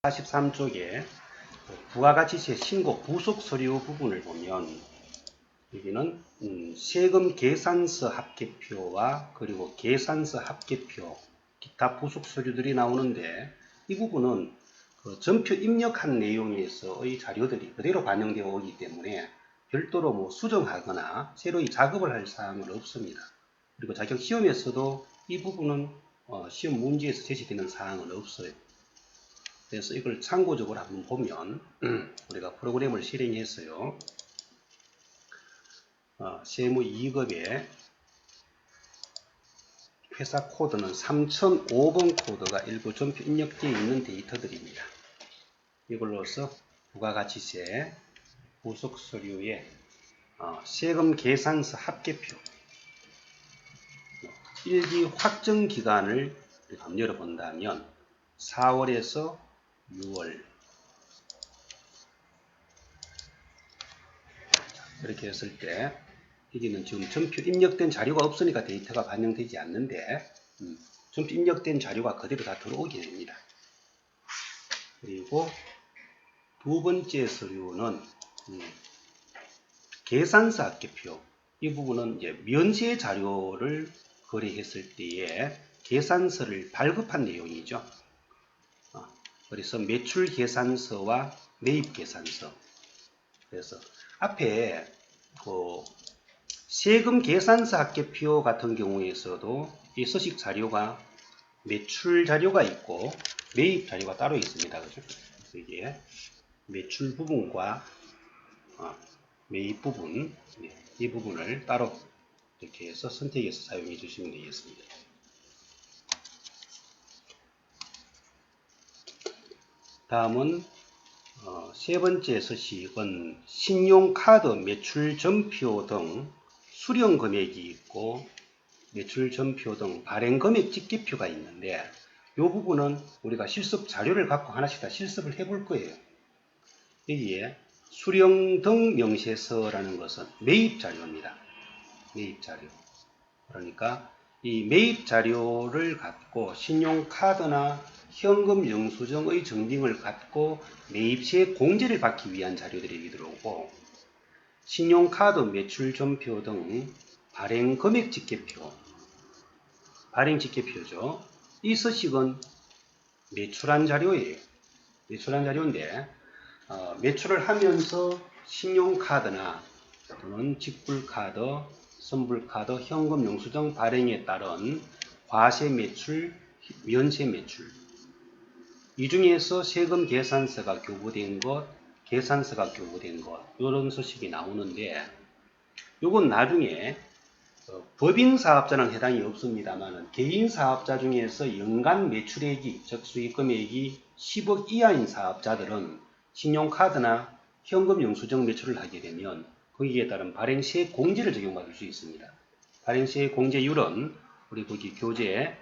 43쪽에 부가가치세 신고 부속 서류 부분을 보면 여기는 세금 계산서 합계표와 그리고 계산서 합계표 기타 부속 서류들이 나오는데 이 부분은 그 전표 입력한 내용에서의 자료들이 그대로 반영되어 오기 때문에 별도로 뭐 수정하거나 새로이 작업을 할 사항은 없습니다. 그리고 자격 시험에서도 이 부분은 시험 문제에서 제시되는 사항은 없어요. 그래서 이걸 참고적으로 한번 보면 우리가 프로그램을 실행했어요. 세무 2급에 회사 코드는 3005번 코드가 일부 전표 입력되어 있는 데이터들입니다. 이걸로서 부가가치세 부속 서류의 세금 계산서 합계표 1기 확정 기간을 한번 열어본다면 4월에서 6월 이렇게 했을 때 여기는 지금 전표 입력된 자료가 없으니까 데이터가 반영되지 않는데 전표 입력된 자료가 그대로 다 들어오게 됩니다. 그리고 두 번째 서류는 계산서 합계표. 이 부분은 이제 면세 자료를 거래했을 때에 계산서를 발급한 내용이죠. 그래서 매출 계산서와 매입 계산서. 그래서 앞에 세금 계산서 합계표 같은 경우에서도 이 서식 자료가 매출 자료가 있고 매입 자료가 따로 있습니다. 그죠? 이게 매출 부분과 매입 부분, 이 부분을 따로 이렇게 해서 선택해서 사용해 주시면 되겠습니다. 다음은 세 번째 서식은 신용카드 매출 전표 등 수령 금액이 있고 매출 전표 등 발행 금액 집계표가 있는데 이 부분은 우리가 실습 자료를 갖고 하나씩 다 실습을 해볼 거예요. 여기에 수령 등 명세서라는 것은 매입 자료입니다. 매입 자료. 그러니까 이 매입 자료를 갖고 신용카드나 현금 영수증의 증빙을 갖고 매입세 공제를 받기 위한 자료들이 들어오고 신용카드 매출 전표 등 발행 금액 집계표, 발행 집계표죠. 이 서식은 매출한 자료예요. 매출한 자료인데 매출을 하면서 신용카드나 또는 직불카드, 선불카드, 현금 영수증 발행에 따른 과세 매출, 면세 매출 이 중에서 세금 계산서가 교부된 것, 계산서가 교부된 것 이런 서식이 나오는데 이건 나중에 법인 사업자는 해당이 없습니다만 개인 사업자 중에서 연간 매출액이 즉 수익금액이 10억 이하인 사업자들은 신용카드나 현금 영수증 매출을 하게 되면 거기에 따른 발행세 공제를 적용받을 수 있습니다. 발행세 공제율은 우리 거기 교재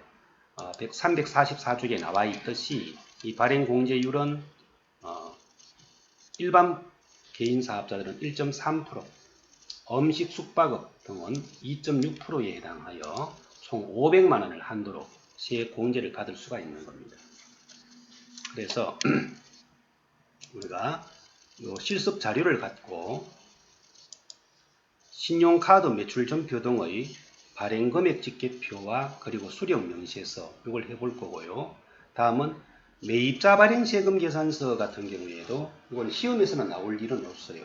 344쪽에 나와 있듯이 이 발행 공제율은 일반 개인 사업자들은 1.3%, 음식 숙박업 등은 2.6%에 해당하여 총 500만 원을 한도로 세 공제를 받을 수가 있는 겁니다. 그래서 우리가 이 실습 자료를 갖고 신용카드 매출 전표 등의 발행 금액 집계표와 그리고 수령 명세서 이걸 해볼 거고요. 다음은 매입자 발행 세금 계산서 같은 경우에도 이건 시험에서는 나올 일은 없어요.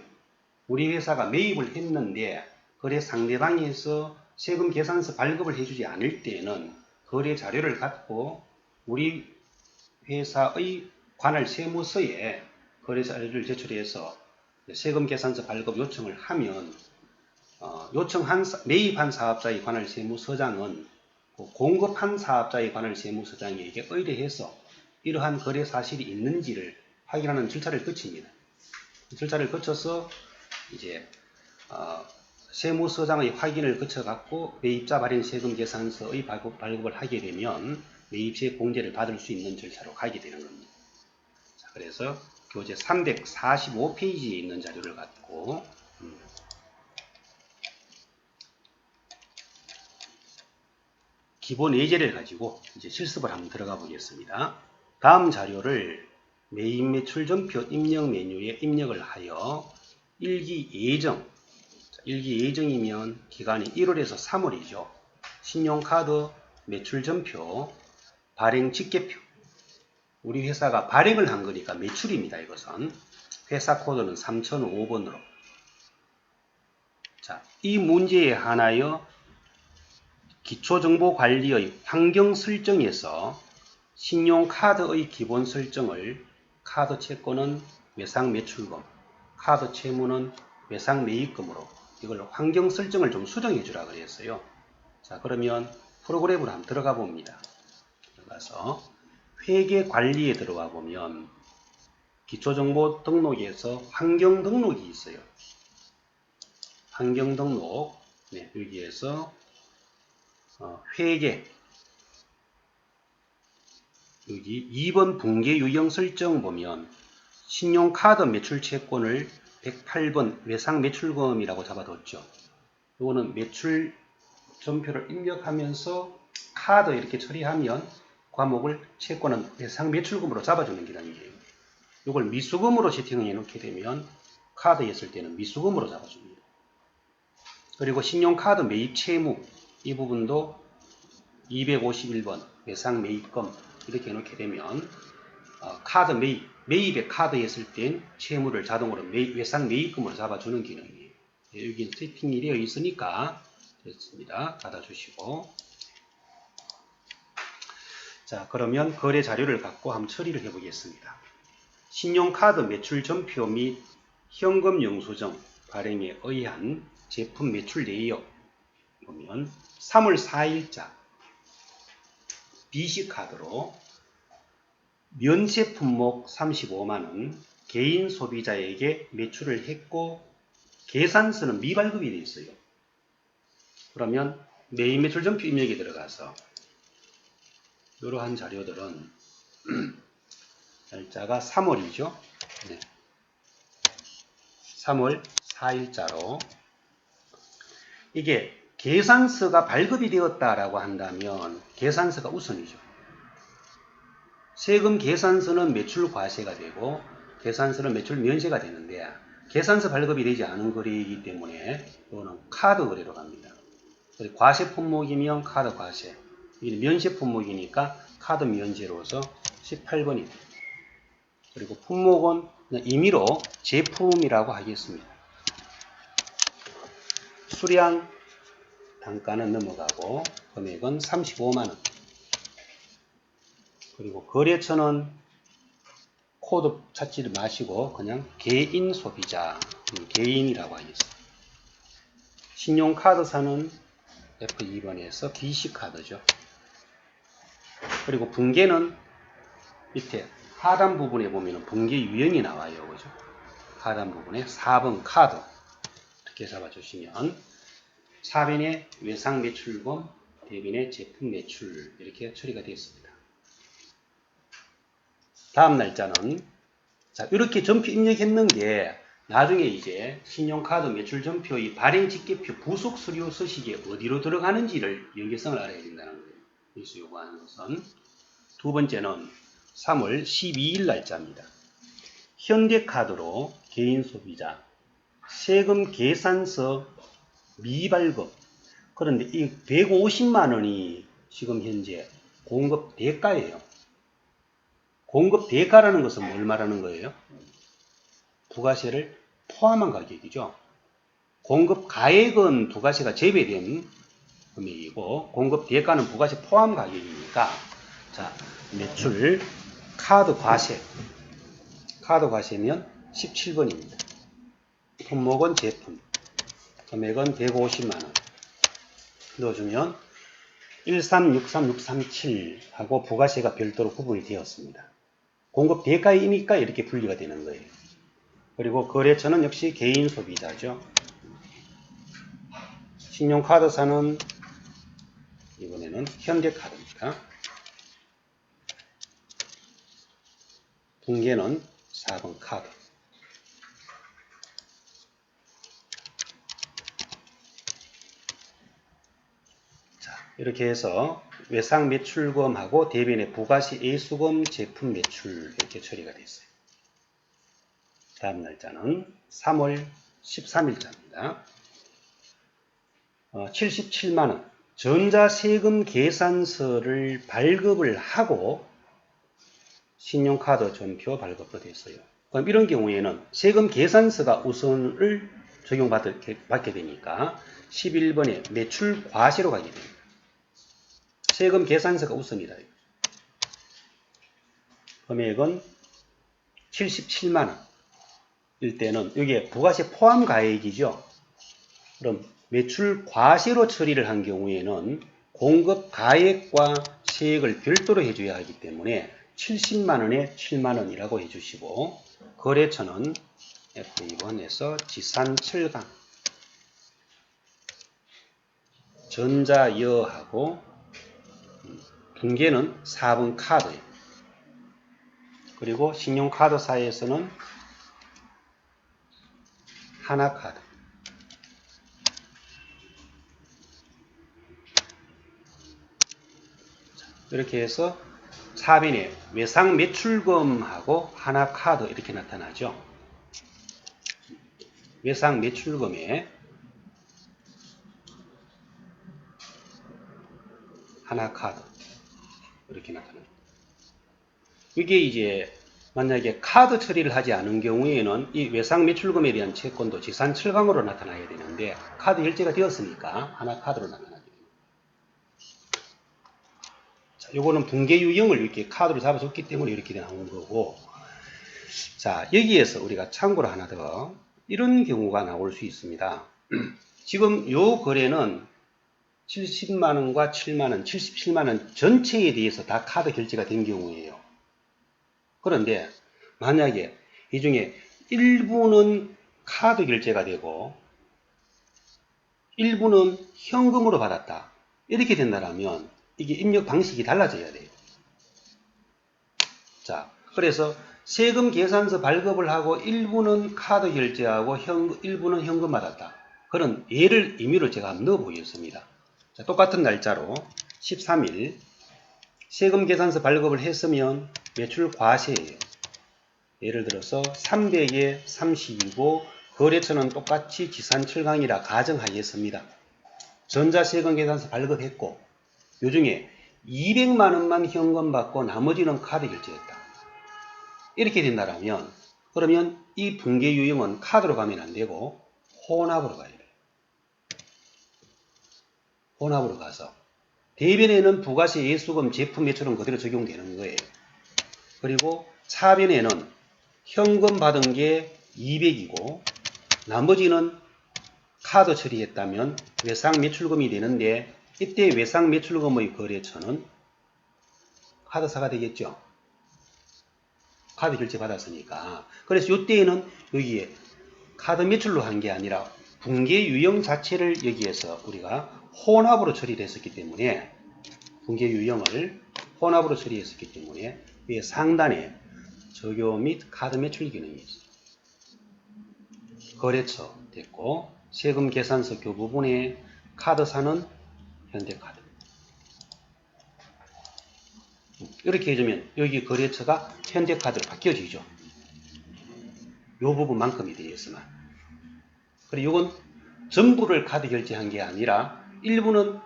우리 회사가 매입을 했는데 거래 상대방에서 세금 계산서 발급을 해주지 않을 때에는 거래 자료를 갖고 우리 회사의 관할 세무서에 거래 자료를 제출해서 세금 계산서 발급 요청을 하면 매입한 사업자의 관할 세무서장은 공급한 사업자의 관할 세무서장에게 의뢰해서 이러한 거래 사실이 있는지를 확인하는 절차를 거칩니다. 절차를 거쳐서 이제 세무서장의 확인을 거쳐갖고 매입자 발행 세금 계산서의 발급을 하게 되면 매입세 공제를 받을 수 있는 절차로 가게 되는 겁니다. 자, 그래서 교재 345페이지에 있는 자료를 갖고 기본 예제를 가지고 이제 실습을 한번 들어가 보겠습니다. 다음 자료를 매입 매출 전표 입력 메뉴에 입력을 하여 일기 예정, 일기 예정이면 기간이 1월에서 3월이죠. 신용카드 매출 전표, 발행 직계표. 우리 회사가 발행을 한 거니까 매출입니다. 이것은. 회사 코드는 3005번으로. 자, 이 문제에 한하여 기초정보관리의 환경 설정에서 신용카드의 기본 설정을 카드 채권은 외상 매출금, 카드 채무는 외상 매입금으로 이걸 환경 설정을 좀 수정해 주라 그랬어요. 자, 그러면 프로그램으로 한번 들어가 봅니다. 들어가서 회계 관리에 들어와 보면 기초정보 등록에서 환경 등록이 있어요. 환경 등록, 네, 여기에서 회계, 여기 2번 분계 유형 설정 보면 신용카드 매출 채권을 108번 외상 매출금이라고 잡아뒀죠. 이거는 매출 전표를 입력하면서 카드 이렇게 처리하면 과목을 채권은 외상 매출금으로 잡아주는 기능이에요. 이걸 미수금으로 세팅해 놓게 되면 카드에 있을 때는 미수금으로 잡아줍니다. 그리고 신용카드 매입 채무 이 부분도 251번 외상 매입금 이렇게 해놓게 되면 카드 매입에 카드에 있을 땐 채무를 자동으로 외상 매입금으로 잡아주는 기능이에요. 여기 세팅이 되어 있으니까 됐습니다. 닫아주시고, 자, 그러면 거래 자료를 갖고 한번 처리를 해보겠습니다. 신용카드 매출 전표 및 현금 영수증 발행에 의한 제품 매출 내역 보면 3월 4일자 BC카드로 면세 품목 35만원 개인 소비자에게 매출을 했고 계산서는 미발급이 되어 있어요. 그러면 매입 매출 전표 입력에 들어가서 이러한 자료들은 날짜가 3월이죠. 네. 3월 4일자로 이게 계산서가 발급이 되었다라고 한다면 계산서가 우선이죠. 세금 계산서는 매출 과세가 되고 계산서는 매출 면세가 되는데 계산서 발급이 되지 않은 거래이기 때문에 이거는 카드 거래로 갑니다. 과세 품목이면 카드 과세, 면세 품목이니까 카드 면세로서 18번입니다. 그리고 품목은 임의로 제품이라고 하겠습니다. 수량 단가는 넘어가고 금액은 35만원. 그리고 거래처는 코드 찾지 마시고 그냥 개인 소비자, 개인이라고 하겠습니다. 신용카드사는 F2번에서 BC카드죠. 그리고 분계는 밑에 하단 부분에 보면 분계 유형이 나와요. 그죠? 하단 부분에 4번 카드 이렇게 잡아주시면 4번의 외상 매출금, 대변의 제품 매출 이렇게 처리가 되었습니다. 다음 날짜는 자 이렇게 전표 입력했는 게 나중에 이제 신용카드 매출 전표의 발행 직계표 부속 서류 서식에 어디로 들어가는지를 연계성을 알아야 된다는 거예요. 그래서 요구하는 것은 두 번째는 3월 12일 날짜입니다. 현대카드로 개인 소비자 세금 계산서 미발급. 그런데 이 150만 원이 지금 현재 공급 대가예요. 공급 대가라는 것은 뭘 말하는 거예요? 부가세를 포함한 가격이죠. 공급 가액은 부가세가 제외된 금액이고 공급 대가는 부가세 포함 가격이니까 자 매출 카드 과세면 17번입니다. 품목은 제품, 금액은 150만원 넣어주면 1363637하고 부가세가 별도로 구분이 되었습니다. 공급 대가이니까 이렇게 분리가 되는 거예요. 그리고 거래처는 역시 개인 소비자죠. 신용카드사는 이번에는 현대카드입니다. 분계는 4번 카드. 자, 이렇게 해서 외상 매출금하고 대변의 부가시 예수금 제품 매출 이렇게 처리가 됐어요. 다음 날짜는 3월 13일자입니다. 77만원 전자세금 계산서를 발급을 하고 신용카드 전표 발급도 됐어요. 그럼 이런 경우에는 세금 계산서가 우선을 적용받게 되니까 11번에 매출 과세로 가게 됩니다. 세금 계산서가 우선이다. 금액은 77만원 일 때는 여기에 부가세 포함 가액이죠. 그럼 매출 과세로 처리를 한 경우에는 공급 가액과 세액을 별도로 해줘야 하기 때문에 70만원에 7만원이라고 해주시고 거래처는 F2번에서 지산철강 전자여하고 분계는 4번 카드예요. 그리고 신용카드사에서는 하나카드 이렇게 해서 사변에 외상 매출금하고 하나카드 이렇게 나타나죠. 외상 매출금에 하나카드 이렇게 나타납니다. 이게 이제 만약에 카드 처리를 하지 않은 경우에는 이 외상 매출금에 대한 채권도 지산철강으로 나타나야 되는데 카드 결제가 되었으니까 하나카드로 나타나게 됩니다. 자, 요거는 분계 유형을 이렇게 카드로 잡아줬기 때문에 이렇게 나온 거고, 자, 여기에서 우리가 참고로 하나 더 이런 경우가 나올 수 있습니다. 지금 요 거래는 70만원과 7만원, 77만원 전체에 대해서 다 카드 결제가 된 경우예요. 그런데 만약에 이 중에 일부는 카드 결제가 되고 일부는 현금으로 받았다. 이렇게 된다면 이게 입력 방식이 달라져야 돼요. 자, 그래서 세금 계산서 발급을 하고 일부는 카드 결제하고 일부는 현금 받았다. 그런 예를 임의로 제가 한번 넣어 보겠습니다. 자, 똑같은 날짜로 13일 세금 계산서 발급을 했으면 매출 과세예요. 예를 들어서 300에 30이고 거래처는 똑같이 지산철강이라 가정하였습니다. 전자세금 계산서 발급했고 요중에 200만원만 현금 받고 나머지는 카드 결제했다. 이렇게 된다면 그러면 이 분계 유형은 카드로 가면 안 되고 혼합으로 가야 돼요. 혼합으로 가서 대변에는 부가세 예수금 제품 매출은 그대로 적용되는 거예요. 그리고 차변에는 현금 받은 게 200이고 나머지는 카드 처리했다면 외상 매출금이 되는데 이때 외상 매출금의 거래처는 카드사가 되겠죠. 카드 결제 받았으니까. 그래서 이때에는 여기에 카드 매출로 한 게 아니라 분계 유형 자체를 여기에서 우리가 혼합으로 처리를 했었기 때문에 분계 유형을 혼합으로 처리했었기 때문에 위에 상단에 적용 및 카드 매출 기능이 있어요. 거래처 됐고 세금 계산서 교부분에 카드사는 현대카드. 이렇게 해주면 여기 거래처가 현대카드로 바뀌어지죠. 이 부분만큼이 되겠으나. 그리고 이건 전부를 카드 결제한 게 아니라 일부는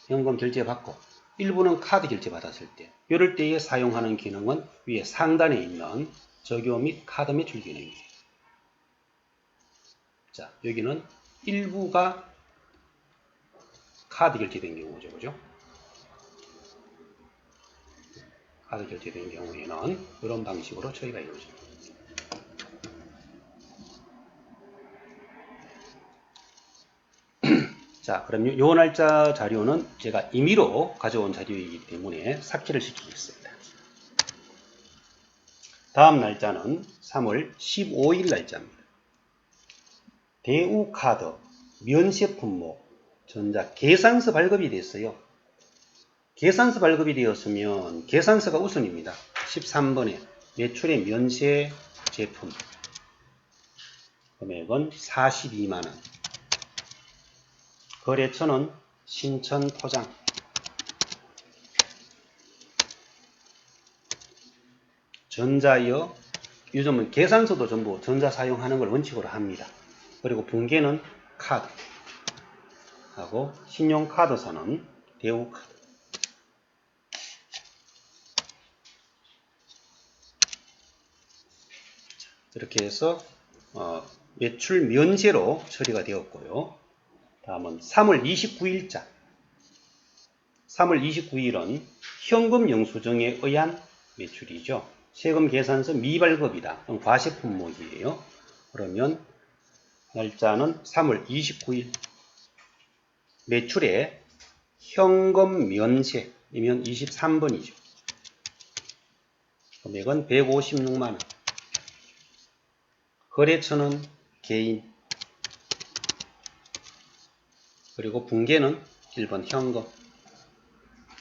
현금 결제 받고 일부는 카드 결제 받았을 때 이럴 때에 사용하는 기능은 위에 상단에 있는 적용 및 카드 매출 기능이에요. 자, 여기는 일부가 카드 결제된 경우죠. 그죠? 카드 결제된 경우에는 이런 방식으로 처리가 이루어집니다. 자, 그럼 요 날짜 자료는 제가 임의로 가져온 자료이기 때문에 삭제를 시키겠습니다. 다음 날짜는 3월 15일 날짜입니다. 대우카드 면세 품목 전자 계산서 발급이 됐어요. 계산서 발급이 되었으면 계산서가 우선입니다. 13번에 매출의 면세 제품 금액은 42만원 거래처는 신천포장 전자여, 요즘은 계산서도 전부 전자 사용하는 걸 원칙으로 합니다. 그리고 분계는 카드 하고 신용카드사는 대우카드. 이렇게 해서 매출 면제로 처리가 되었고요. 다음은 3월 29일자. 3월 29일은 현금 영수증에 의한 매출이죠. 세금 계산서 미발급이다. 과세 품목이에요. 그러면 날짜는 3월 29일. 매출에 현금 면세이면 23번이죠. 금액은 156만원. 거래처는 개인. 그리고 분계는 1번 현금.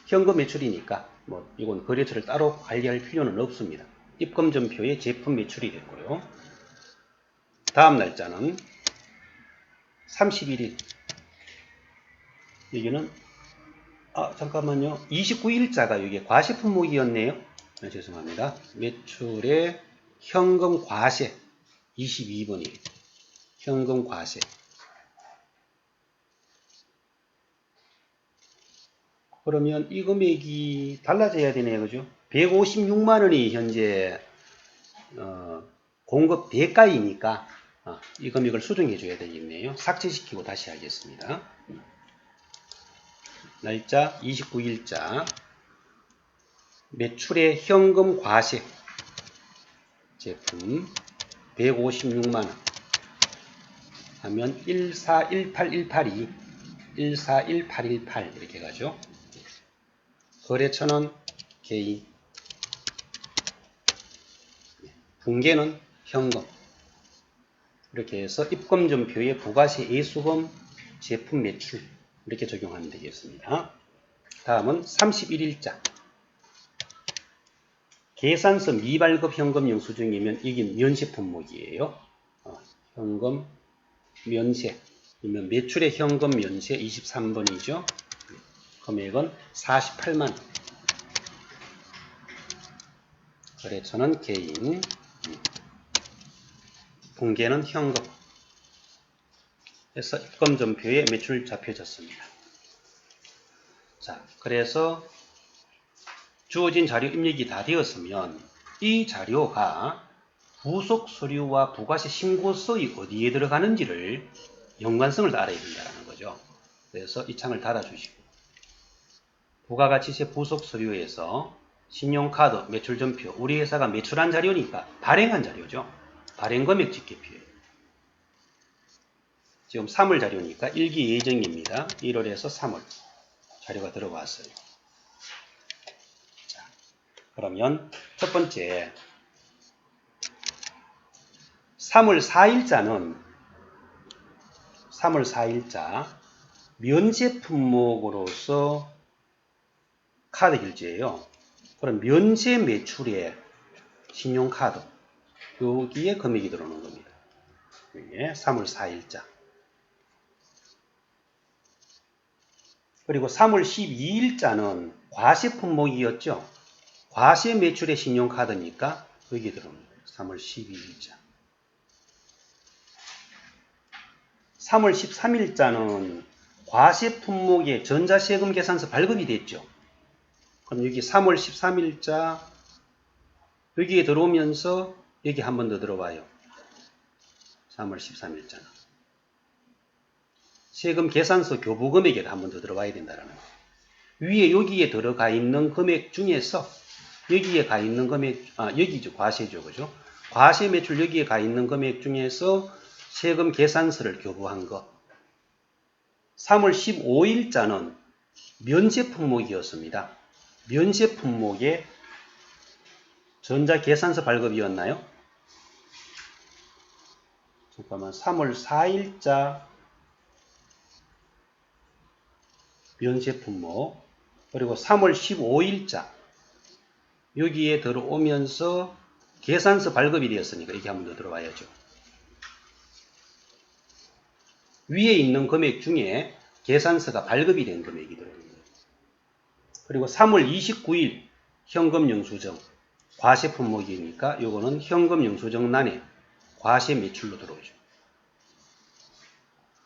현금 매출이니까 이건 거래처를 따로 관리할 필요는 없습니다. 입금전표에 제품 매출이 됐고요. 다음 날짜는 31일. 여기는 잠깐만요. 29일자가 여기 과세 품목이었네요. 죄송합니다. 매출에 현금 과세 22번이에요. 현금 과세. 그러면 이 금액이 달라져야 되네요. 그죠? 156만원이 현재 공급 대가이니까 이 금액을 수정해 줘야 되겠네요. 삭제시키고 다시 하겠습니다. 날짜 29일자 매출의 현금 과세 제품 156만원 하면 1418182 141818 이렇게 가죠. 거래처는 개인, 분계는 현금. 이렇게 해서 입금전표에 부가세 예수금 제품 매출 이렇게 적용하면 되겠습니다. 다음은 31일자. 계산서 미발급 현금 영수증이면 이게 면세 품목이에요. 현금 면세. 그러면 매출의 현금 면세 23번이죠. 금액은 48만. 거래처는 개인. 분계는 현금. 해서 입금전표에 매출 잡혀졌습니다. 자, 그래서 주어진 자료 입력이 다 되었으면 이 자료가 부속 서류와 부가세 신고서의 어디에 들어가는지를 연관성을 알아야 된다는 거죠. 그래서 이 창을 닫아주시고 부가가치세 부속 서류에서 신용카드 매출전표, 우리 회사가 매출한 자료니까 발행한 자료죠. 발행금액 집계표예요. 지금 3월 자료니까 일기 예정입니다. 1월에서 3월 자료가 들어왔어요. 자, 그러면 첫 번째 3월 4일자 면세 품목으로서 카드 결제예요. 그럼 면세 매출에 신용카드 여기에 금액이 들어오는 겁니다. 이게 3월 4일자. 그리고 3월 12일자는 과세 품목이었죠. 과세 매출의 신용카드니까 여기 들어오는 거예요. 3월 12일자. 3월 13일자는 과세 품목의 전자세금 계산서 발급이 됐죠. 그럼 여기 3월 13일자 여기에 들어오면서 여기 한 번 더 들어와요. 3월 13일자는. 세금 계산서 교부 금액에 한 번 더 들어와야 된다는 거예요. 위에 여기에 들어가 있는 금액 중에서 여기에 가 있는 금액, 여기죠. 과세죠. 그죠? 과세 매출 여기에 가 있는 금액 중에서 세금 계산서를 교부한 것. 3월 15일자는 면세 품목이었습니다. 면세 품목의 전자계산서 발급이었나요? 잠깐만, 3월 4일자 면세 품목, 그리고 3월 15일자 여기에 들어오면서 계산서 발급이 되었으니까 이게 한 번 더 들어와야죠. 위에 있는 금액 중에 계산서가 발급이 된 금액이 들어옵니다. 그리고 3월 29일 현금 영수증 과세 품목이니까 요거는 현금 영수증란에 과세 매출로 들어오죠.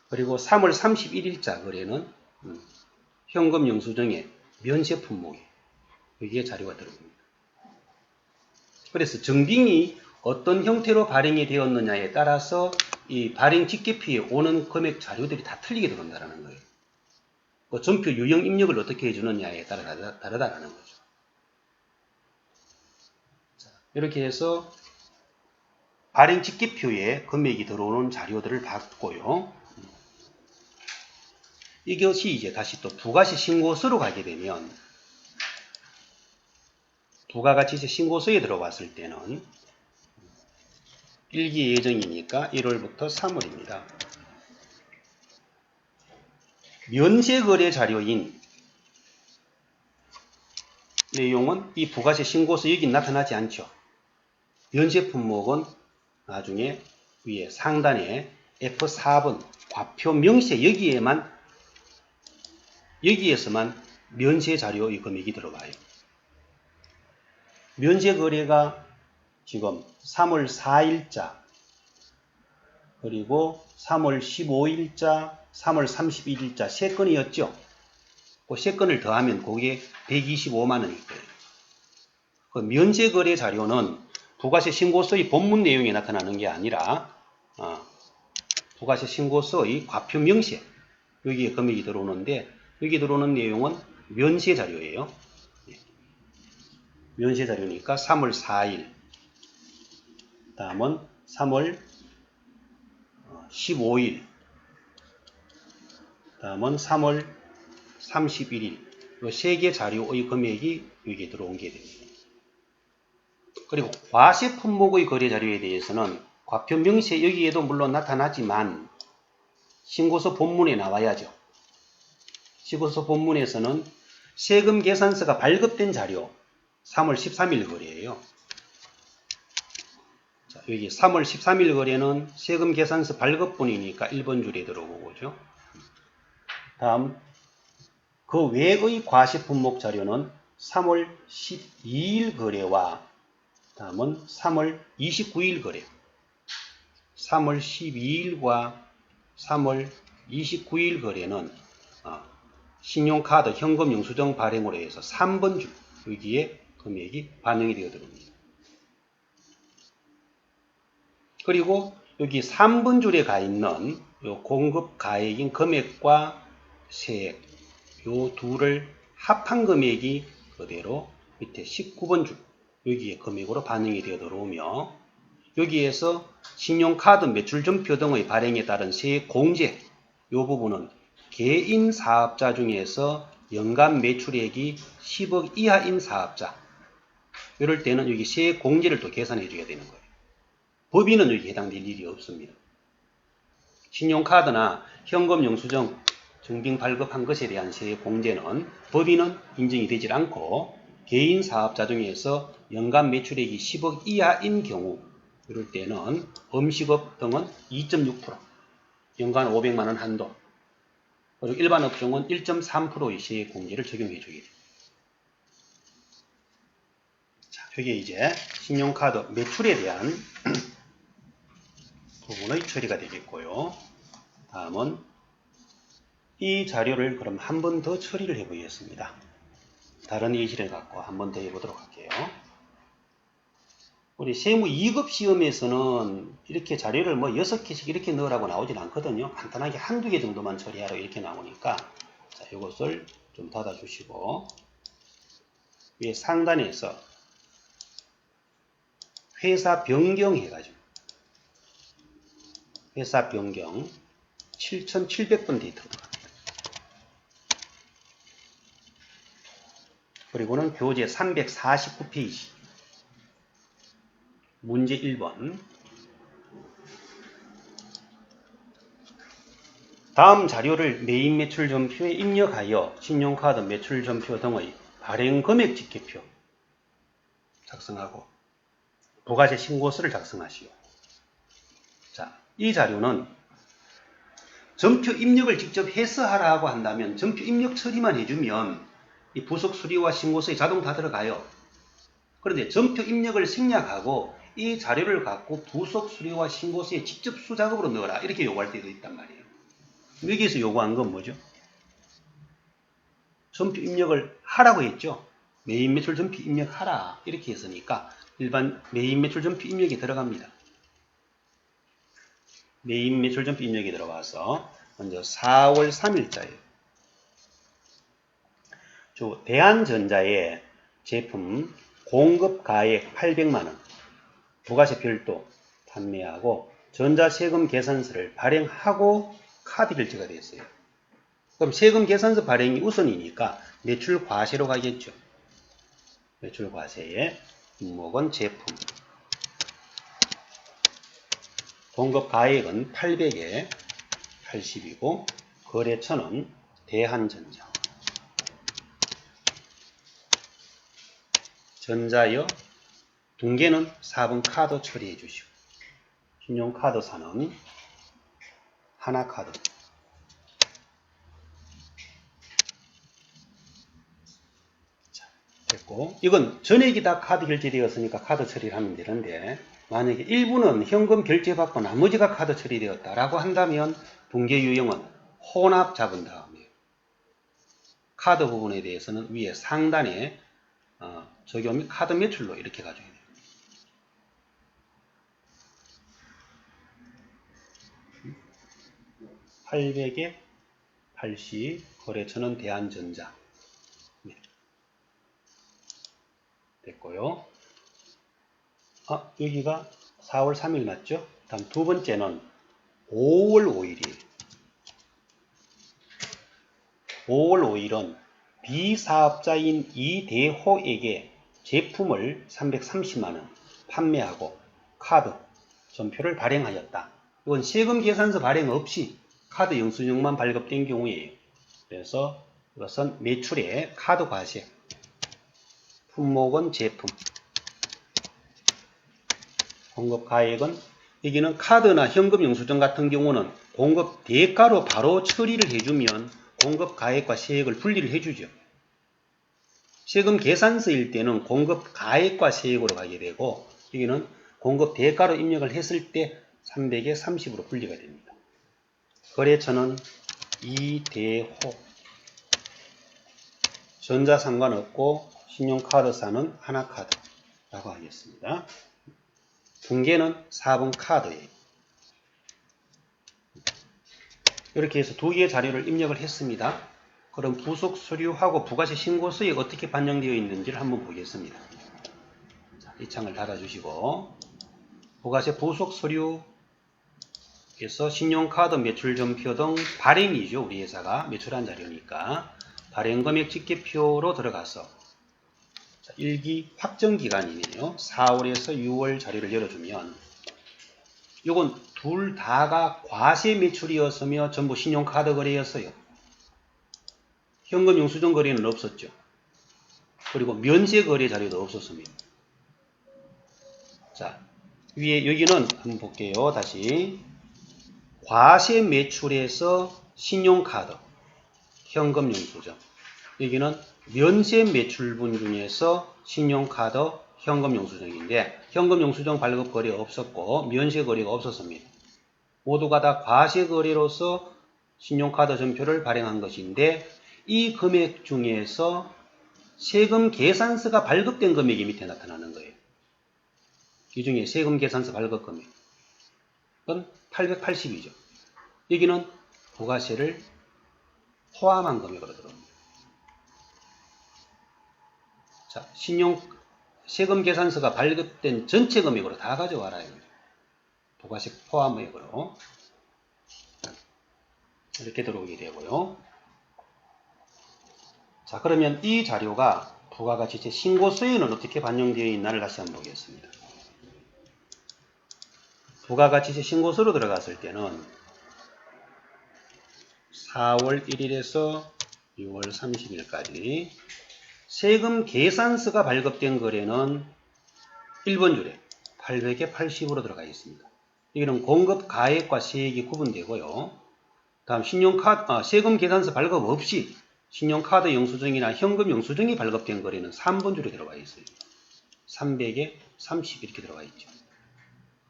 그리고 3월 31일자 거래는 현금 영수증에 면세 품목에 여기에 자료가 들어옵니다. 그래서 정빙이 어떤 형태로 발행이 되었느냐에 따라서 이 발행 직계표에 오는 금액 자료들이 다 틀리게 들어온다는 거예요. 그 전표 유형 입력을 어떻게 해주느냐에 따라 다르다라는 거죠. 자, 이렇게 해서 발행 직계표에 금액이 들어오는 자료들을 봤고요. 이것이 이제 다시 또 부가세 신고서로 가게 되면 부가가치세 신고서에 들어갔을 때는 일기 예정이니까 1월부터 3월입니다. 면세거래 자료인 내용은 이 부가세 신고서 여기 나타나지 않죠. 면세 품목은 나중에 위에 상단에 F4번 과표 명세 여기에서만 면세 자료의 금액이 들어가요. 면세 거래가 지금 3월 4일자 그리고 3월 15일자 3월 31일자 3건이었죠. 그 3건을 더하면 그게 125만원일 거예요. 그 면세 거래 자료는 부가세 신고서의 본문 내용이 나타나는 게 아니라 부가세 신고서의 과표 명세 여기에 금액이 들어오는데 여기 들어오는 내용은 면세 자료예요. 면세 자료니까 3월 4일 다음은 3월 15일 다음은 3월 31일 이 3개 자료의 금액이 여기에 들어온 게 됩니다. 그리고 과세 품목의 거래 자료에 대해서는 과표 명세 여기에도 물론 나타나지만 신고서 본문에 나와야죠. 신고서 본문에서는 세금 계산서가 발급된 자료 3월 13일 거래예요. 자, 여기 3월 13일 거래는 세금 계산서 발급분이니까 1번 줄에 들어오고죠. 다음 그 외의 과세 품목 자료는 3월 12일 거래와 다음은 3월 29일 거래 3월 12일과 3월 29일 거래는 신용카드 현금 영수증 발행으로 해서 3번 줄 여기에 금액이 반영이 되어 들어옵니다. 그리고 여기 3번 줄에 가 있는 요 공급 가액인 금액과 세액 요 둘을 합한 금액이 그대로 밑에 19번 줄 여기에 금액으로 반영이 되어 들어오며 여기에서 신용카드 매출전표 등의 발행에 따른 세액 공제 이 부분은 개인 사업자 중에서 연간 매출액이 10억 이하인 사업자 이럴 때는 여기 세액 공제를 또 계산해 줘야 되는 거예요. 법인은 여기 해당될 일이 없습니다. 신용카드나 현금 영수증 증빙 발급한 것에 대한 세액 공제는 법인은 인정이 되질 않고 개인 사업자 중에서 연간 매출액이 10억 이하인 경우 이럴 때는 음식업 등은 2.6% 연간 500만원 한도 그리고 일반 업종은 1.3%의 세액 공제를 적용해 주게 됩니다. 자, 이게 이제 신용카드 매출에 대한 부분의 처리가 되겠고요. 다음은 이 자료를 그럼 한 번 더 처리를 해 보겠습니다. 다른 예시를 갖고 한 번 더 해보도록 할게요. 우리 세무 2급 시험에서는 이렇게 자료를 뭐 6개씩 이렇게 넣으라고 나오진 않거든요. 간단하게 한두 개 정도만 처리하라고 이렇게 나오니까 자, 이것을 좀 닫아 주시고 위에 상단에서 회사 변경 해가지고 회사 변경 7700번 데이터로 갑니다. 그리고는 교재 349페이지 문제 1번 다음 자료를 메인 매출 전표에 입력하여 신용카드 매출 전표 등의 발행 금액 집계표 작성하고 부가세 신고서를 작성하시오. 자, 이 자료는 전표 입력을 직접 해서 하라고 한다면 전표 입력 처리만 해주면 이 부속 수리와 신고서에 자동 다 들어가요. 그런데 전표 입력을 생략하고 이 자료를 갖고 부속 수료와 신고서에 직접 수작업으로 넣어라 이렇게 요구할 때도 있단 말이에요. 여기에서 요구한 건 뭐죠? 전표 입력을 하라고 했죠. 메인 매출 전표 입력하라 이렇게 했으니까 일반 메인 매출 전표 입력이 들어갑니다. 메인 매출 전표 입력이 들어가서 먼저 4월 3일자예요. 대한전자의 제품 공급가액 800만원 부가세 별도 판매하고 전자세금 계산서를 발행하고 카드 결제가 됐어요. 그럼 세금 계산서 발행이 우선이니까 매출 과세로 가겠죠. 매출 과세의 품목은 제품. 공급 가액은 800에 80이고 거래처는 대한전자. 전자여 둥계는 4번 카드 처리해 주시고 신용카드사는 하나카드. 자, 됐고 이건 전액이 다 카드 결제되었으니까 카드 처리를 하면 되는데 만약에 일부는 현금 결제받고 나머지가 카드 처리되었다라고 한다면 둥계 유형은 혼합 잡은 다음에 카드 부분에 대해서는 위에 상단에 적용 및 카드 매출로 이렇게 가져야 돼요. 800에 80 거래처는 대한전자. 네. 됐고요. 여기가 4월 3일 맞죠? 다음 두 번째는 5월 5일이에요. 5월 5일은 비사업자인 이대호에게 제품을 330만원 판매하고 카드 전표를 발행하였다. 이건 세금 계산서 발행 없이 카드 영수증만 발급된 경우에요. 그래서 이것은 매출의 카드 과세, 품목은 제품, 공급 가액은 여기는 카드나 현금 영수증 같은 경우는 공급 대가로 바로 처리를 해주면 공급 가액과 세액을 분리를 해주죠. 세금 계산서일 때는 공급 가액과 세액으로 가게 되고 여기는 공급 대가로 입력을 했을 때 300에 30으로 분리가 됩니다. 거래처는 이대호. 전자 상관없고 신용카드사는 하나카드라고 하겠습니다. 둥계는 4번 카드예요. 이렇게 해서 두 개의 자료를 입력을 했습니다. 그럼 부속 서류하고 부가세 신고서에 어떻게 반영되어 있는지를 한번 보겠습니다. 자, 이 창을 닫아주시고 부가세 부속 서류에서 신용카드 매출전표 등 발행이죠. 우리 회사가 매출한 자료니까 발행금액 집계표로 들어가서 1기 확정기간이네요. 4월에서 6월 자료를 열어주면 이건 둘 다가 과세 매출이었으며 전부 신용카드 거래였어요. 현금 영수증 거래는 없었죠. 그리고 면세 거래 자료도 없었습니다. 자, 위에 여기는 한번 볼게요. 다시 과세 매출에서 신용카드, 현금 영수증. 여기는 면세 매출분 중에서 신용카드, 현금 영수증인데 현금 영수증 발급 거래 없었고 면세 거래가 없었습니다. 모두가 다 과세 거래로서 신용카드 전표를 발행한 것인데 이 금액 중에서 세금 계산서가 발급된 금액이 밑에 나타나는 거예요. 이 중에 세금 계산서 발급 금액은 880이죠. 여기는 부가세를 포함한 금액으로 들어옵니다. 자, 세금 계산서가 발급된 전체 금액으로 다 가져와라. 부가세 포함액으로 이렇게 들어오게 되고요. 자, 그러면 이 자료가 부가가치세 신고서에는 어떻게 반영되어 있나를 다시 한번 보겠습니다. 부가가치세 신고서로 들어갔을 때는 4월 1일에서 6월 30일까지 세금 계산서가 발급된 거래는 1번 줄에 800에 80으로 들어가 있습니다. 여기는 공급 가액과 세액이 구분되고요. 다음 세금 계산서 발급 없이 신용카드 영수증이나 현금 영수증이 발급된 거래는 3번 줄에 들어가 있어요. 300에 30 이렇게 들어가 있죠.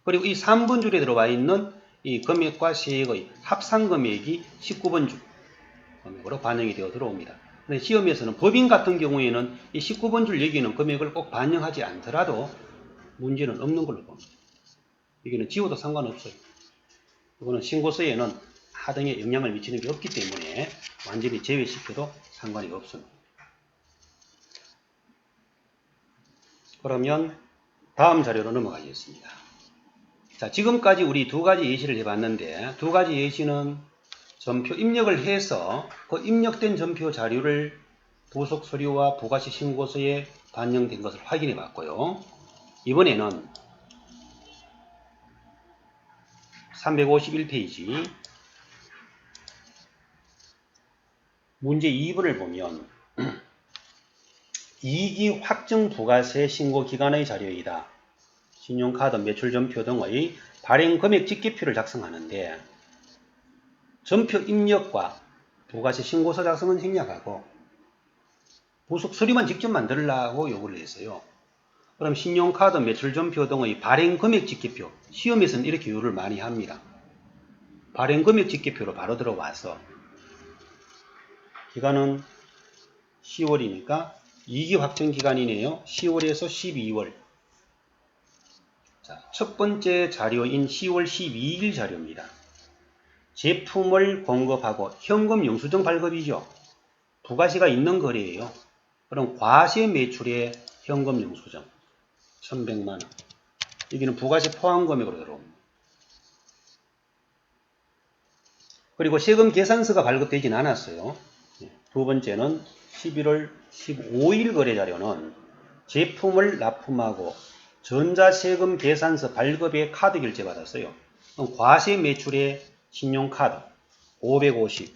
그리고 이 3번 줄에 들어와 있는 이 금액과 세액의 합산 금액이 19번 줄 금액으로 반영이 되어 들어옵니다. 근데 시험에서는 법인 같은 경우에는 이 19번 줄 여기는 금액을 꼭 반영하지 않더라도 문제는 없는 걸로 봅니다. 여기는 지워도 상관없어요. 이거는 신고서에는 하등에 영향을 미치는 게 없기 때문에 완전히 제외시켜도 상관이 없습니다. 그러면 다음 자료로 넘어가겠습니다. 자, 지금까지 우리 두 가지 예시를 해봤는데 두 가지 예시는 전표 입력을 해서 그 입력된 전표 자료를 부속 서류와 부가세 신고서에 반영된 것을 확인해 봤고요. 이번에는 351페이지 문제 2번을 보면 이익이 확정 부가세 신고 기간의 자료이다. 신용카드 매출전표 등의 발행 금액 집계표를 작성하는데 전표 입력과 부가세 신고서 작성은 생략하고 부속 서류만 직접 만들라고 요구를 했어요. 그럼 신용카드 매출전표 등의 발행 금액 집계표, 시험에서는 이렇게 요구를 많이 합니다. 발행 금액 집계표로 바로 들어와서 기간은 10월이니까 2기 확정 기간이네요. 10월에서 12월. 자, 첫 번째 자료인 10월 12일 자료입니다. 제품을 공급하고 현금 영수증 발급이죠. 부가세가 있는 거래예요. 그럼 과세 매출의 현금 영수증 1100만원. 여기는 부가세 포함 금액으로 들어옵니다. 그리고 세금 계산서가 발급되진 않았어요. 두 번째는 11월 15일 거래 자료는 제품을 납품하고 전자세금 계산서 발급에 카드 결제 받았어요. 그럼 과세 매출의 신용카드 550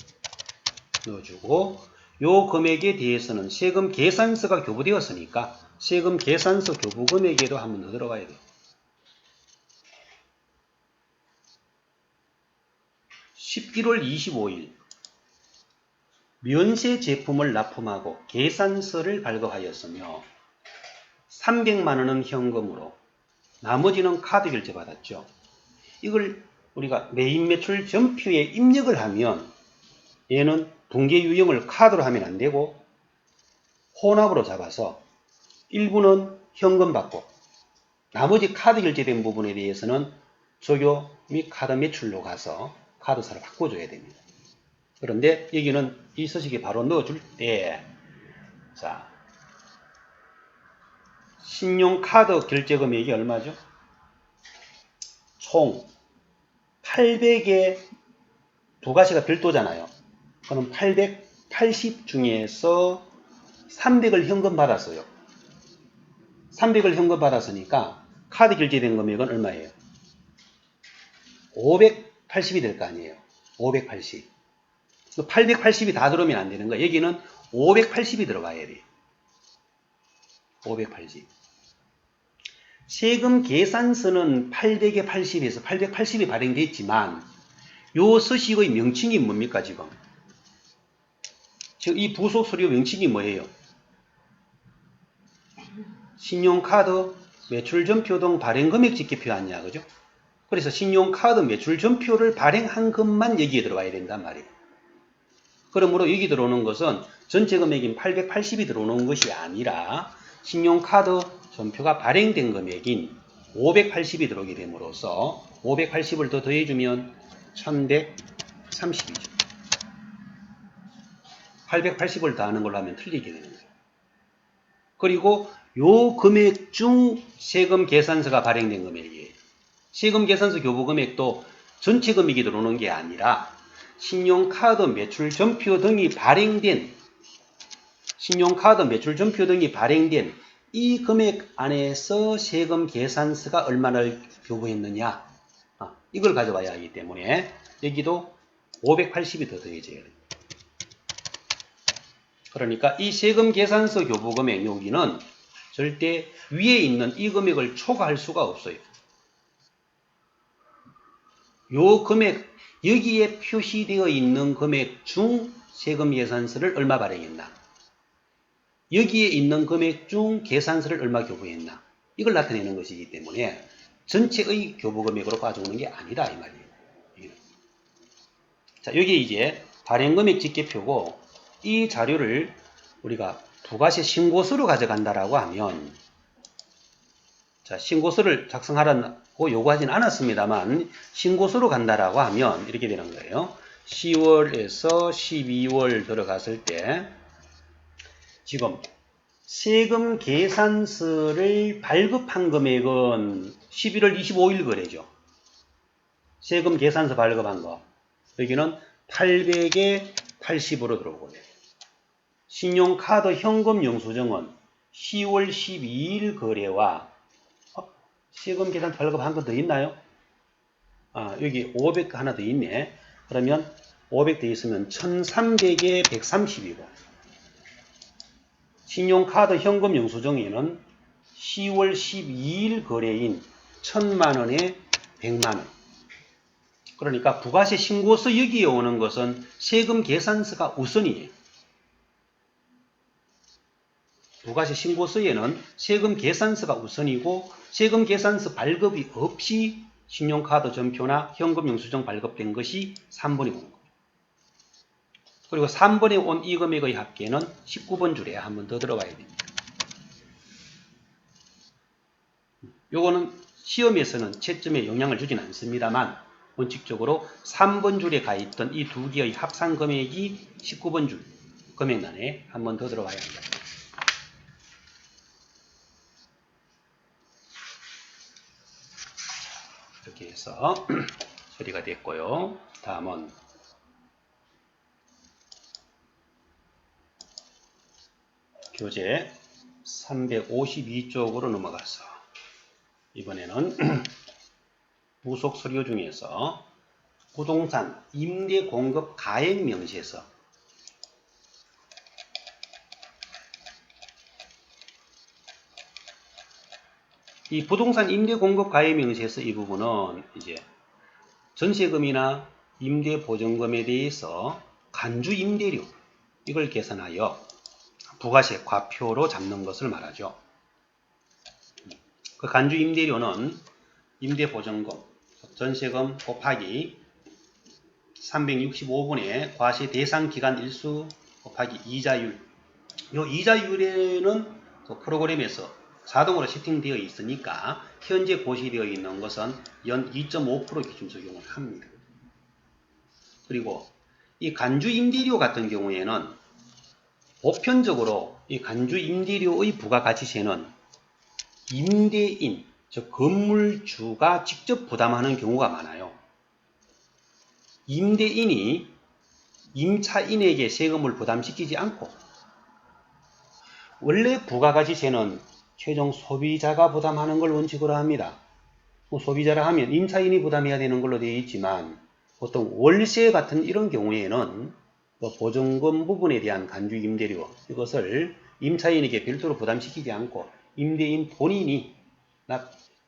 넣어주고 요 금액에 대해서는 세금 계산서가 교부되었으니까 세금 계산서 교부 금액에도 한번 더 들어가야 돼요. 11월 25일 면세 제품을 납품하고 계산서를 발급하였으며 300만원은 현금으로 나머지는 카드 결제 받았죠. 이걸 우리가 메인 매출 전표에 입력을 하면 얘는 분계 유형을 카드로 하면 안 되고 혼합으로 잡아서 일부는 현금 받고 나머지 카드 결제된 부분에 대해서는 조교 및 카드 매출로 가서 카드사를 바꿔줘야 됩니다. 그런데 여기는 이 서식에 바로 넣어줄 때, 자, 신용카드 결제 금액이 얼마죠? 총 800에 부가세가 별도잖아요. 그럼 880 중에서 300을 현금 받았어요. 300을 현금 받았으니까 카드 결제된 금액은 얼마예요? 580이 될 거 아니에요. 580. 880이 다 들어오면 안 되는 거야. 여기는 580이 들어가야 돼. 580. 세금 계산서는 800에 80에서 880이 발행됐지만 요 서식의 명칭이 뭡니까 지금? 즉 이 부속 서류 명칭이 뭐예요? 신용카드 매출전표 등 발행금액 집계표 아니야, 그죠? 그래서 신용카드 매출전표를 발행한 것만 여기에 들어와야 된단 말이에요. 그러므로 여기 들어오는 것은 전체 금액인 880이 들어오는 것이 아니라 신용카드 전표가 발행된 금액인 580이 들어오게 됨으로써 580을 더 더해주면 1130이죠. 880을 더하는 걸로 하면 틀리게 되는 거예요. 그리고 요 금액 중 세금 계산서가 발행된 금액이에요. 세금 계산서 교부 금액도 전체 금액이 들어오는 게 아니라 신용카드 매출 전표 등이 발행된 이 금액 안에서 세금 계산서가 얼마를 교부했느냐, 이걸 가져와야 하기 때문에 여기도 580이 더 더해져야 됩니다. 그러니까 이 세금 계산서 교부 금액 여기는 절대 위에 있는 이 금액을 초과할 수가 없어요. 요 금액, 여기에 표시되어 있는 금액 중 세금 계산서를 얼마 발행했나? 여기에 있는 금액 중 계산서를 얼마 교부했나? 이걸 나타내는 것이기 때문에 전체의 교부금액으로 빠져오는 게 아니다 이 말이에요. 자, 여기에 이제 발행금액 집계표고 이 자료를 우리가 부가세 신고서로 가져간다라고 하면 자, 신고서를 작성하라고 요구하진 않았습니다만 신고서로 간다라고 하면 이렇게 되는 거예요. 10월에서 12월 들어갔을 때 지금 세금 계산서를 발급한 금액은 11월 25일 거래죠. 세금 계산서 발급한 거. 여기는 800에 80으로 들어오거든요. 신용카드 현금 영수증은 10월 12일 거래와 세금 계산 발급한 거 더 있나요? 여기 500 하나 더 있네. 그러면 500 더 있으면 1300에 130이고 신용카드 현금 영수증에는 10월 12일 거래인 1000만원에 100만원. 그러니까 부가세 신고서 여기에 오는 것은 세금 계산서가 우선이에요. 부가세 신고서에는 세금 계산서가 우선이고 세금 계산서 발급이 없이 신용카드 전표나 현금 영수증 발급된 것이 3번에 오는 거예요. 그리고 3번에 온 이 금액의 합계는 19번 줄에 한 번 더 들어가야 됩니다. 요거는 시험에서는 채점에 영향을 주진 않습니다만 원칙적으로 3번 줄에 가 있던 이 두 개의 합산 금액이 19번 줄 금액란에 한 번 더 들어가야 합니다. 이렇게 해서 처리가 됐고요. 다음은 교재 352쪽으로 넘어가서 이번에는 부속 서류 중에서 부동산 임대 공급 가액 명시에서 이 부동산 임대 공급 가액 명시에서 이 부분은 이제 전세금이나 임대 보증금에 대해서 간주 임대료 이걸 계산하여 부가세 과표로 잡는 것을 말하죠. 그 간주 임대료는 임대 보증금, 전세금 곱하기 365분의 과세 대상 기간 일수 곱하기 이자율. 이 이자율에는 그 프로그램에서 자동으로 세팅되어 있으니까 현재 고시되어 있는 것은 연 2.5% 기준 적용을 합니다. 그리고 이 간주 임대료 같은 경우에는 보편적으로 이 간주 임대료의 부가가치세는 임대인, 즉 건물주가 직접 부담하는 경우가 많아요. 임대인이 임차인에게 세금을 부담시키지 않고 원래 부가가치세는 최종 소비자가 부담하는 걸 원칙으로 합니다. 소비자라 하면 임차인이 부담해야 되는 걸로 되어 있지만 보통 월세 같은 이런 경우에는 보증금 부분에 대한 간주 임대료 이것을 임차인에게 별도로 부담시키지 않고 임대인 본인이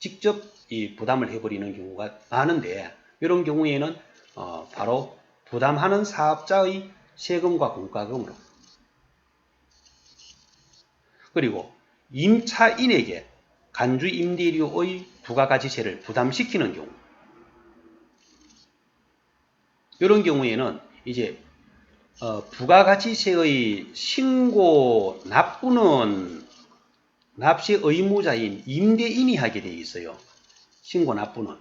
직접 이 부담을 해버리는 경우가 많은데 이런 경우에는 바로 부담하는 사업자의 세금과 공과금으로 그리고 임차인에게 간주 임대료의 부가가치세를 부담시키는 경우 이런 경우에는 이제 부가가치세의 신고 납부는 납세 의무자인 임대인이 하게 되어 있어요. 신고 납부는.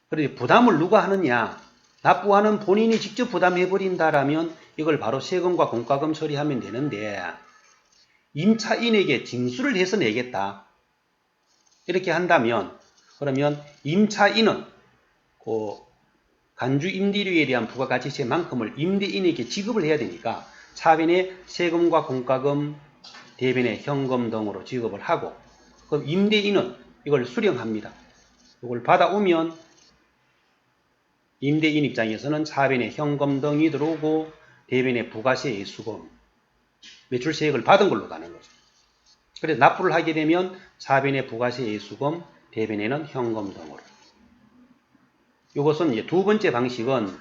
그런데 부담을 누가 하느냐? 납부하는 본인이 직접 부담해버린다라면 이걸 바로 세금과 공과금 처리하면 되는데 임차인에게 징수를 해서 내겠다. 이렇게 한다면 그러면 임차인은 그 간주 임대료에 대한 부가가치세만큼을 임대인에게 지급을 해야 되니까 차변에 세금과 공과금, 대변에 현금 등으로 지급을 하고 그럼 임대인은 이걸 수령합니다. 이걸 받아오면 임대인 입장에서는 차변에 현금 등이 들어오고 대변에 부가세의 수금, 매출세액을 받은 걸로 가는 거죠. 그래서 납부를 하게 되면 차변에 부가세의 수금, 대변에는 현금 등으로. 이것은 이제 두 번째 방식은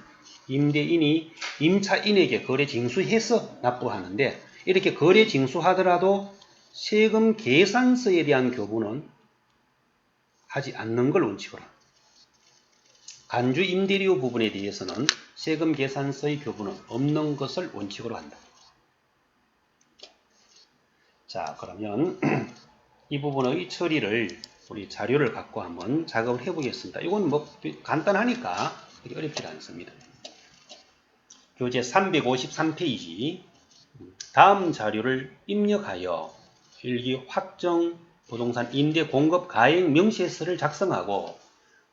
임대인이 임차인에게 거래 징수해서 납부하는데 이렇게 거래 징수하더라도 세금 계산서에 대한 교부는 하지 않는 걸 원칙으로 합니다. 간주 임대료 부분에 대해서는 세금 계산서의 교부는 없는 것을 원칙으로 한다. 자, 그러면 이 부분의 처리를 우리 자료를 갖고 한번 작업을 해보겠습니다. 이건 뭐 간단하니까 어렵지 않습니다. 교재 353페이지 다음 자료를 입력하여 일기 확정 부동산 임대 공급 가액 명시서를 작성하고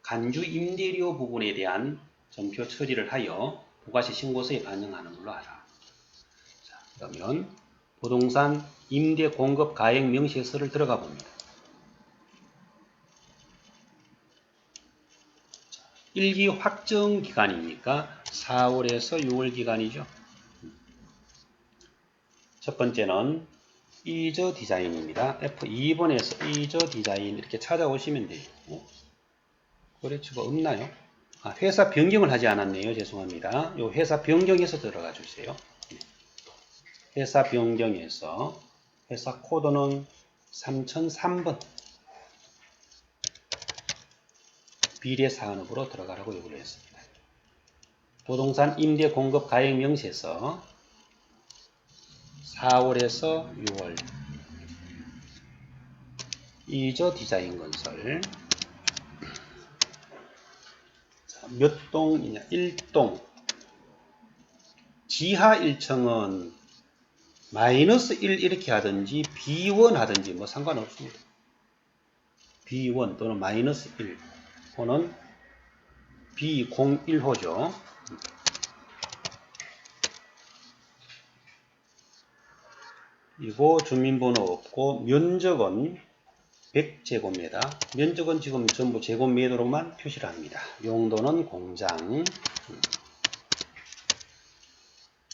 간주 임대료 부분에 대한 전표 처리를 하여 부가세 신고서에 반영하는 걸로 하라. 자, 그러면 부동산 임대 공급 가액 명시서를 들어가 봅니다. 1기 확정 기간이니까 4월에서 6월 기간이죠. 첫 번째는 이저 디자인입니다. F2번에서 이저 디자인 이렇게 찾아오시면 돼요. 거래처가 없나요? 회사 변경을 하지 않았네요. 죄송합니다. 요 회사 변경해서 들어가 주세요. 회사 변경해서 회사 코드는 3003번 비례사안으로 들어가라고 요구를 했습니다. 부동산 임대 공급 가액 명시서 4월에서 6월 이저 디자인 건설 몇 동이냐? 1동 지하 1층은 -1 이렇게 하든지 B1 하든지 뭐 상관없습니다. B1 또는 -1 호는 B01호죠. 이거 주민번호 없고 면적은 100제곱미터. 면적은 지금 전부 제곱미터로만 표시를 합니다. 용도는 공장.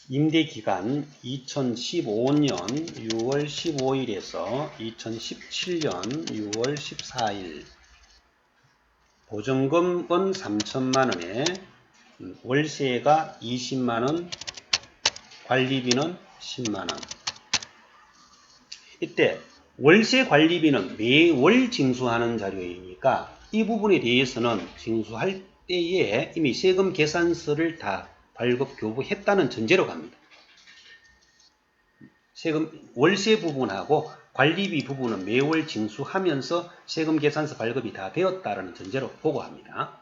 임대기간 2015년 6월 15일에서 2017년 6월 14일. 보증금은 3천만원에 월세가 20만원, 관리비는 10만원. 이때 월세 관리비는 매월 징수하는 자료이니까 이 부분에 대해서는 징수할 때에 이미 세금 계산서를 다 발급 교부했다는 전제로 갑니다. 세금 월세 부분하고 관리비 부분은 매월 징수하면서 세금 계산서 발급이 다 되었다는 전제로 보고합니다.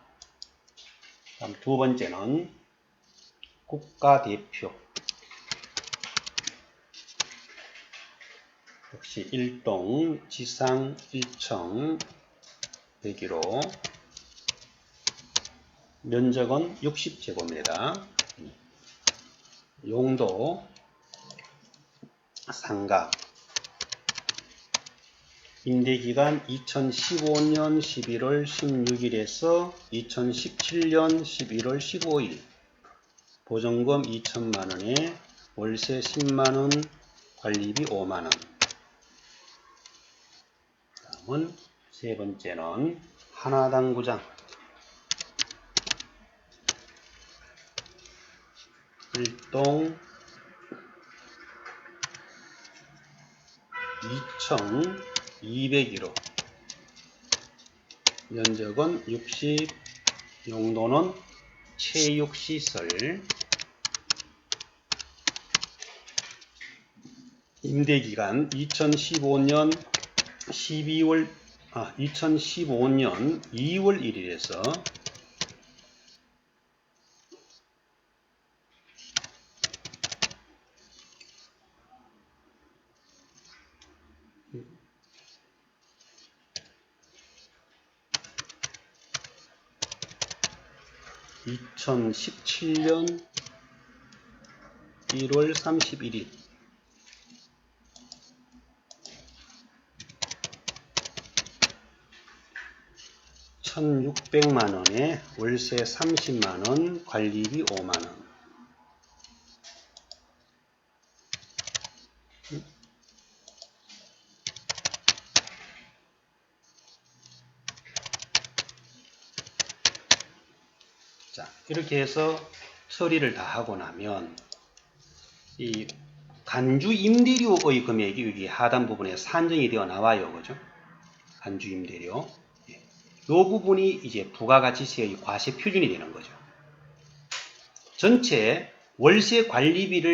다음 두 번째는 국가대표. 역시 1동 지상 1층 되기로 면적은 60제곱미터, 용도 상가, 임대기간 2015년 11월 16일에서 2017년 11월 15일, 보증금 2천만원에 월세 10만원, 관리비 5만원. 다음은 세 번째는 하나당구장 1동 2201호 면적은 60, 용도는 체육시설, 임대기간 2015년 2월 1일에서 2017년 1월 31일 1,600만원에 월세 30만원, 관리비 5만원. 자, 이렇게 해서 처리를 다 하고 나면 이 간주 임대료의 금액이 여기 하단 부분에 산정이 되어 나와요. 그죠? 간주 임대료. 이 부분이 이제 부가가치세의 과세 표준이 되는 거죠. 전체 월세 관리비를